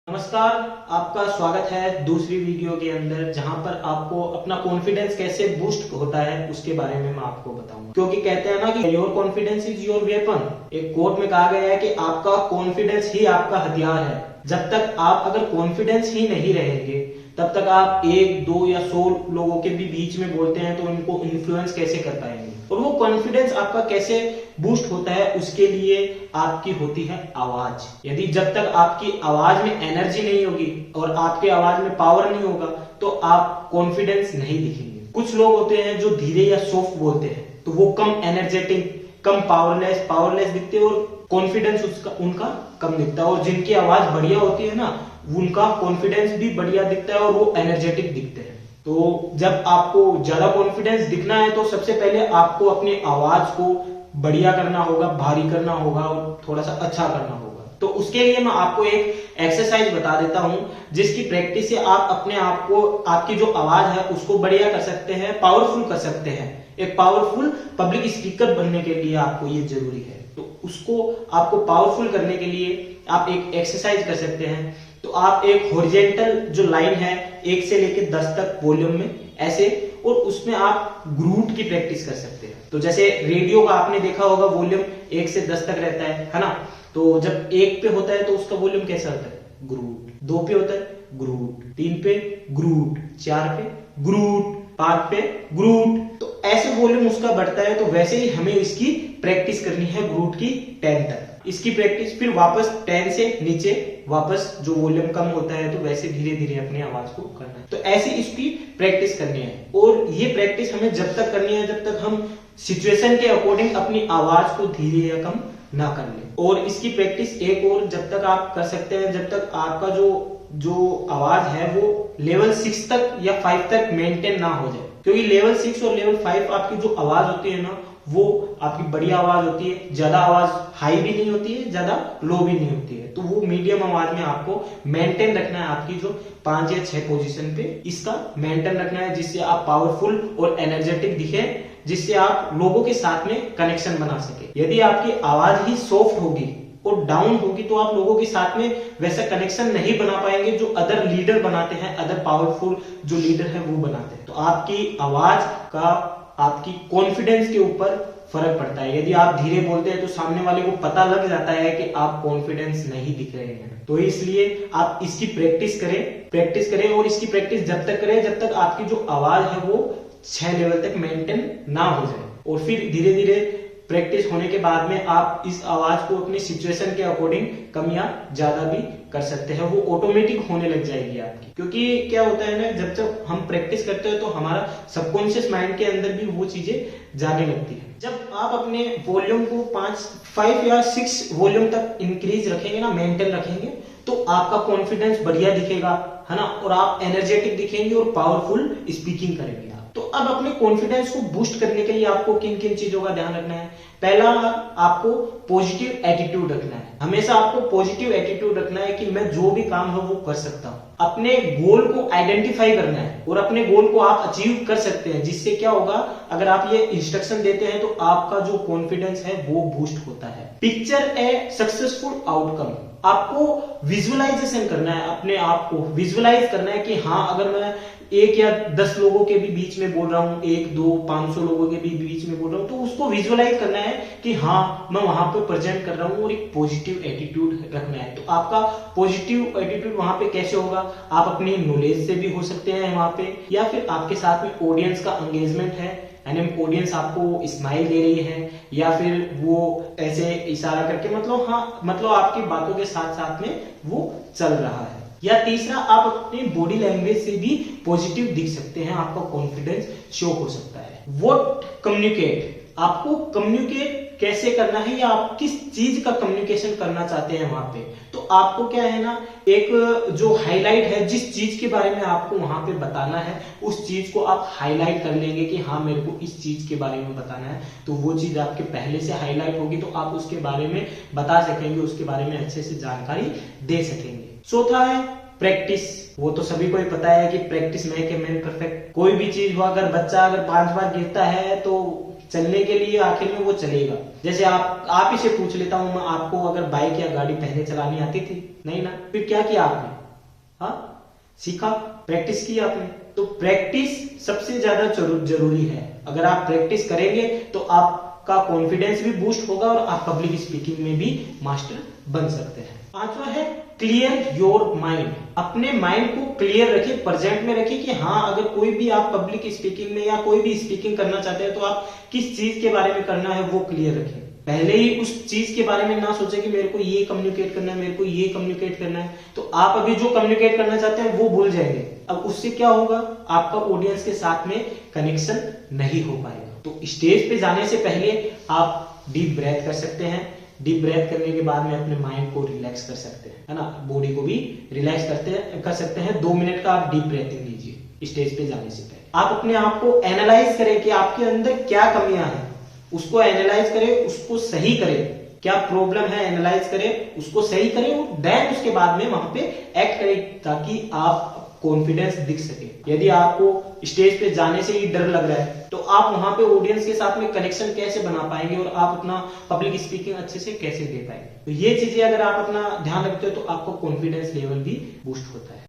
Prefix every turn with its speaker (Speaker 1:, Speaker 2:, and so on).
Speaker 1: नमस्कार। आपका स्वागत है दूसरी वीडियो के अंदर, जहां पर आपको अपना कॉन्फिडेंस कैसे बूस्ट होता है उसके बारे में मैं आपको बताऊंगा। क्योंकि कहते हैं ना कि your confidence is your weapon. एक कोट में कहा गया है कि आपका कॉन्फिडेंस ही आपका हथियार है। जब तक आप अगर कॉन्फिडेंस ही नहीं रहेंगे तब तक आप 1, 2 या 100 लोगों के भी बीच में बोलते हैं तो उनको इन्फ्लुएंस कैसे कर पाएंगे, और वो कॉन्फिडेंस आपका कैसे बूस्ट होता है उसके लिए आपकी होती है आवाज। यदि जब तक आपकी आवाज में एनर्जी नहीं होगी और आपके आवाज में पावर नहीं होगा तो आप कॉन्फिडेंस नहीं दिखेंगे। कुछ लोग होते हैं जो धीरे या सॉफ्ट बोलते हैं तो वो कम एनर्जेटिक, कम पावरलेस दिखते हैं और कॉन्फिडेंस उनका कम दिखता है। और जिनकी आवाज बढ़िया होती है ना, उनका कॉन्फिडेंस भी बढ़िया दिखता है और वो एनर्जेटिक दिखते हैं। तो जब आपको ज्यादा कॉन्फिडेंस दिखना है तो सबसे पहले आपको अपनी आवाज को बढ़िया करना होगा, भारी करना होगा और थोड़ा सा अच्छा करना होगा। तो उसके लिए मैं आपको एक एक्सरसाइज बता देता हूं जिसकी प्रैक्टिस से आप अपने आप को, आपकी जो आवाज है उसको बढ़िया कर सकते हैं, पावरफुल कर सकते हैं। एक पावरफुल पब्लिक स्पीकर बनने के लिए आपको ये जरूरी है। तो उसको आपको पावरफुल करने के लिए आप एक एक्सरसाइज कर सकते हैं। तो आप एक हॉरिजॉन्टल जो लाइन है 1 से लेकर 10 तक वॉल्यूम में ऐसे, और उसमें आप ग्रूट की प्रैक्टिस कर सकते हैं। तो जैसे रेडियो का आपने देखा होगा वॉल्यूम 1 से 10 तक रहता है ना। तो जब 1 पे होता है तो उसका वॉल्यूम कैसा होता है? ग्रूट। 2 पे होता है ग्रूट, 3 पे ग्रूट, 4 पे ग्रूट, 5 पे ग्रूट। तो ऐसे वॉल्यूम उसका बढ़ता है। तो वैसे ही हमें इसकी प्रैक्टिस करनी है ग्रूट की 10 तक। इसकी प्रैक्टिस फिर वापस 10 से नीचे वापस जो वॉल्यूम कम होता है तो वैसे धीरे धीरे अपनी आवाज को करना है। तो ऐसे इसकी प्रैक्टिस करनी है। और ये प्रैक्टिस हमें जब तक करनी है जब तक हम सिचुएशन के अकॉर्डिंग अपनी आवाज को धीरे या कम ना कर ले। और इसकी प्रैक्टिस एक और जब तक आप कर सकते हैं जब तक आपका जो आवाज है वो लेवल 6 तक या 5 तक मेंटेन ना हो जाए। क्योंकि लेवल 6 और लेवल 5 आपकी जो आवाज होती है ना, वो आपकी बढ़िया आवाज होती है। ज्यादा आवाज हाई भी नहीं होती है, ज्यादा लो भी नहीं होती है। तो वो मीडियम आवाज में आपको मेंटेन रखना है। आपकी जो 5 या 6 पोजीशन पे इसका मेंटेन रखना है, जिससे आप पावरफुल और एनर्जेटिक दिखे, जिससे आप लोगों के साथ में कनेक्शन बना सके। यदि आपकी आवाज ही सॉफ्ट होगी और डाउन होगी तो आप लोगों के साथ में वैसा कनेक्शन नहीं बना पाएंगे जो अदर लीडर बनाते हैं, अदर पावरफुल जो लीडर है वो बनाते हैं। तो आपकी आवाज का आपकी कॉन्फिडेंस के ऊपर फर्क पड़ता है। यदि आप धीरे बोलते हैं तो सामने वाले को पता लग जाता है कि आप कॉन्फिडेंस नहीं दिख रहे हैं। तो इसलिए आप इसकी प्रैक्टिस करें और इसकी प्रैक्टिस जब तक करें जब तक आपकी जो आवाज है वो 6 लेवल तक मेंटेन ना हो जाए। और फिर धीरे धीरे प्रैक्टिस होने के बाद में आप इस आवाज को अपनी सिचुएशन के अकॉर्डिंग कम या ज्यादा भी कर सकते हैं। वो ऑटोमेटिक होने लग जाएगी आपकी। क्योंकि क्या होता है ना, जब जब हम प्रैक्टिस करते हैं तो हमारा सबकॉन्शियस माइंड के अंदर भी वो चीजें जाने लगती है। जब आप अपने वॉल्यूम को 5 या 6 वॉल्यूम तक इंक्रीज रखेंगे ना, मेंटेन रखेंगे, तो आपका कॉन्फिडेंस बढ़िया दिखेगा, है ना, और आप एनर्जेटिक दिखेंगे और पावरफुल स्पीकिंग करेंगे। तो अब अपने कॉन्फिडेंस को बूस्ट करने के लिए आपको किन किन चीजों का ध्यान रखना है? पहला, आपको पॉजिटिव एटीट्यूड रखना है। हमेशा आपको पॉजिटिव एटीट्यूड रखना है कि मैं जो भी काम है वो कर सकता हूं। अपने गोल को आइडेंटिफाई करना है और अपने गोल को आप अचीव कर सकते हैं। जिससे क्या होगा, अगर आप ये इंस्ट्रक्शन देते हैं तो आपका जो कॉन्फिडेंस है वो बूस्ट होता है। पिक्चर ए सक्सेसफुल आउटकम। आपको विजुअलाइजेशन करना है, अपने आप को विजुअलाइज करना है कि हाँ, अगर मैं 1 या 10 लोगों के भी बीच में बोल रहा हूँ, 1, 2, 500 लोगों के भी बीच में बोल रहा हूँ, तो उसको विजुअलाइज करना है कि हाँ, मैं वहां पे प्रेजेंट कर रहा हूँ और एक पॉजिटिव एटीट्यूड रखना है। तो आपका पॉजिटिव एटीट्यूड वहां पे कैसे होगा? आप अपनी नॉलेज से भी हो सकते हैं वहां पे, या फिर आपके साथ में ऑडियंस का एंगेजमेंट है, यानी ऑडियंस आपको स्माइल दे रही है, या फिर वो ऐसे इशारा करके, मतलब आपकी बातों के साथ साथ में वो चल रहा है। या तीसरा, आप अपनी बॉडी लैंग्वेज से भी पॉजिटिव दिख सकते हैं, आपका कॉन्फिडेंस शो हो सकता है। व्हाट कम्युनिकेट, आपको कम्युनिकेट कैसे करना है या आप किस चीज का कम्युनिकेशन करना चाहते हैं वहां पे। तो आपको क्या है ना, एक जो हाईलाइट है, जिस चीज के बारे में आपको वहां पे बताना है उस चीज को आप हाईलाइट कर लेंगे कि हाँ, मेरे को इस चीज के बारे में बताना है। तो वो चीज आपके पहले से हाईलाइट होगी तो आप उसके बारे में बता सकेंगे, उसके बारे में अच्छे से जानकारी दे सकेंगे। चौथा है प्रैक्टिस। वो तो सभी को ही पता है कि practice make a man perfect. कोई भी चीज हो, अगर बच्चा 5 बार गिरता है तो चलने के लिए आखिर में वो चलेगा। जैसे आप इसे पूछ लेता हूं मैं, आपको अगर बाइक या गाड़ी पहले चलानी आती थी? नहीं ना। फिर क्या किया आपने? हाँ, सीखा, प्रैक्टिस की आपने। तो प्रैक्टिस सबसे ज्यादा जरूरी है। अगर आप प्रैक्टिस करेंगे तो आपका कॉन्फिडेंस भी बूस्ट होगा और आप पब्लिक स्पीकिंग में भी मास्टर बन सकते हैं। पांचवा है क्लियर योर माइंड। अपने माइंड को क्लियर रखिए, प्रेजेंट में रखिए कि हाँ, अगर कोई भी आप पब्लिक स्पीकिंग में या कोई भी स्पीकिंग करना चाहते हैं तो आप किस चीज के बारे में करना है वो क्लियर रखें। पहले ही उस चीज के बारे में ना सोचे कि मेरे को ये कम्युनिकेट करना है, मेरे को ये कम्युनिकेट करना है, तो आप अभी जो कम्युनिकेट करना चाहते हैं वो भूल जाएंगे। अब उससे क्या होगा, आपका ऑडियंस के साथ में कनेक्शन नहीं हो पाएगा। तो स्टेज पे जाने से पहले आप डीप ब्रेथ कर सकते हैं। डीप ब्रेथ करने के बाद में अपने माइंड को रिलैक्स कर सकते हैं, है ना, बॉडी को भी रिलैक्स कर सकते हैं। 2 मिनट का आप डीप ब्रेथिंग लीजिए स्टेज पे जाने से पहले। आप अपने आप को एनालाइज करें कि आपके अंदर क्या कमियां हैं, उसको एनालाइज करें, उसको सही करें। क्या प्रॉब्लम है एनालाइज करें, उसको सही करें और देन उसके बाद में वहां पे एक्ट करें ताकि आप कॉन्फिडेंस दिख सके। यदि आपको स्टेज पे जाने से ही डर लग रहा है तो आप वहां पे ऑडियंस के साथ में कनेक्शन कैसे बना पाएंगे और आप अपना पब्लिक स्पीकिंग अच्छे से कैसे दे पाएंगे। तो ये चीजें अगर आप अपना ध्यान रखते हो तो आपका कॉन्फिडेंस लेवल भी बूस्ट होता है।